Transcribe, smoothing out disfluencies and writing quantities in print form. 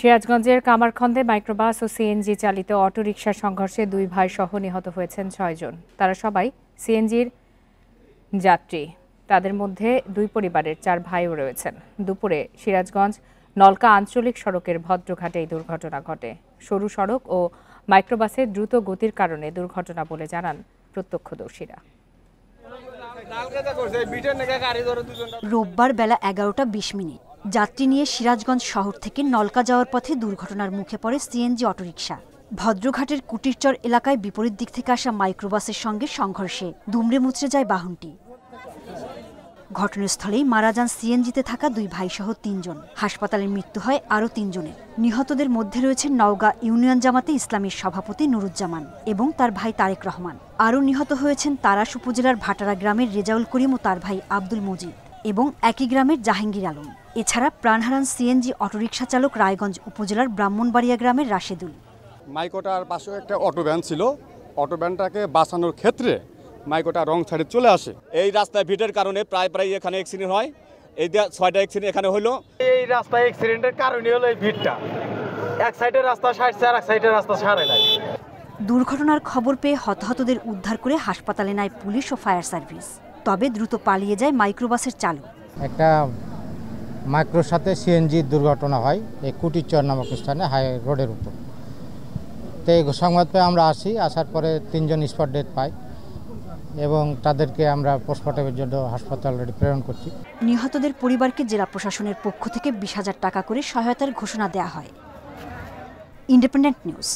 সিরাজগঞ্জের কামারখন্দে মাইক্রোবাস ও সিএনজি চালিত অটোরিকশা সংঘর্ষে 2 ভাই সহ নিহত হয়েছেন 6 জন। তারা সবাই সিএনজির যাত্রী। তাদের মধ্যে 2 পরিবারের 4 ভাইও রয়েছেন। দুপুরে সিরাজগঞ্জ নলকা আঞ্চলিক সড়কের ভদ্রঘাটে এই দুর্ঘটনা ঘটে। সরু সড়ক ও মাইক্রোবাসের দ্রুত গতির কারণে দুর্ঘটনা বলে জানান প্রত্যক্ষদর্শীরা। রোববার বেলা 11টা 20 মিনিট যাত্রী নিয়ে সিরাজগঞ্জ শহর থেকে নলকা যাওয়ার পথে দুর্ঘটনার মুখে পড়ে সিএনজি অটোরিকশা। ভদ্রঘাটের কুটিরচর এলাকায় বিপরীত দিক থেকে আসা মাইক্রোবাসের সঙ্গে সংঘর্ষে দুমড়ে মুচড়ে যায় বাহনটি। ঘটনাস্থলেই মারা যান সিএনজিতে থাকা 2 ভাইসহ 3 জন। হাসপাতালে মৃত্যু হয় আরও 3 জনের। নিহতদের মধ্যে রয়েছেন নওগাঁ ইউনিয়ন জামাতে ইসলামীর সভাপতি নুরুজ্জামান এবং তার ভাই তারেক রহমান। আরও নিহত হয়েছেন তারাস উপজেলার ভাটারা গ্রামের রেজাউল করিম ও তার ভাই আব্দুল মজিদ এবং একই গ্রামের জাহাঙ্গীর আলম। এছাড়া প্রাণ হারান সিএনজি অটোরিকশা চালক রায়গঞ্জ উপজেলার ব্রাহ্মণবাড়িয়া গ্রামের রাশেদুল। মাইকোটার পাশে একটা অটো ভ্যান ছিল, অটো ভ্যানটাকে বাঁচানোর ক্ষেত্রে মাইকোটা রং সাইডে চলে আসে। এই রাস্তায় ভিড়ের কারণে প্রায় এখানে অ্যাক্সিডেন্ট হয়। এই 6টা অ্যাক্সিডেন্ট এখানে হলো। এই রাস্তায় অ্যাক্সিডেন্টের কারণে হলো এই ভিড়টা। এক সাইডের রাস্তা সারছে আর এক সাইডের রাস্তা সারে নাই। দুর্ঘটনার খবর পেয়ে হতাহতদের উদ্ধার করে হাসপাতালে নেয় পুলিশ ও ফায়ার সার্ভিস। তবে দ্রুত পালিয়ে যায় মাইক্রোবাসের চালক। একটা মাইক্রোর সাথে সিএনজির দুর্ঘটনা হয় এই কুটিরচর নামক স্থানে হাই রোডের উপর। তো এই সংবাদ পেয়ে আমরা আসার পরে 3 জন স্পট ডেথ পাই এবং তাদেরকে আমরা পোস্টমর্টমের জন্য হাসপাতালে প্রেরণ করছি। নিহতদের পরিবারকে জেলা প্রশাসনের পক্ষ থেকে 20,000 টাকা করে সহায়তার ঘোষণা দেওয়া হয়। Independent news.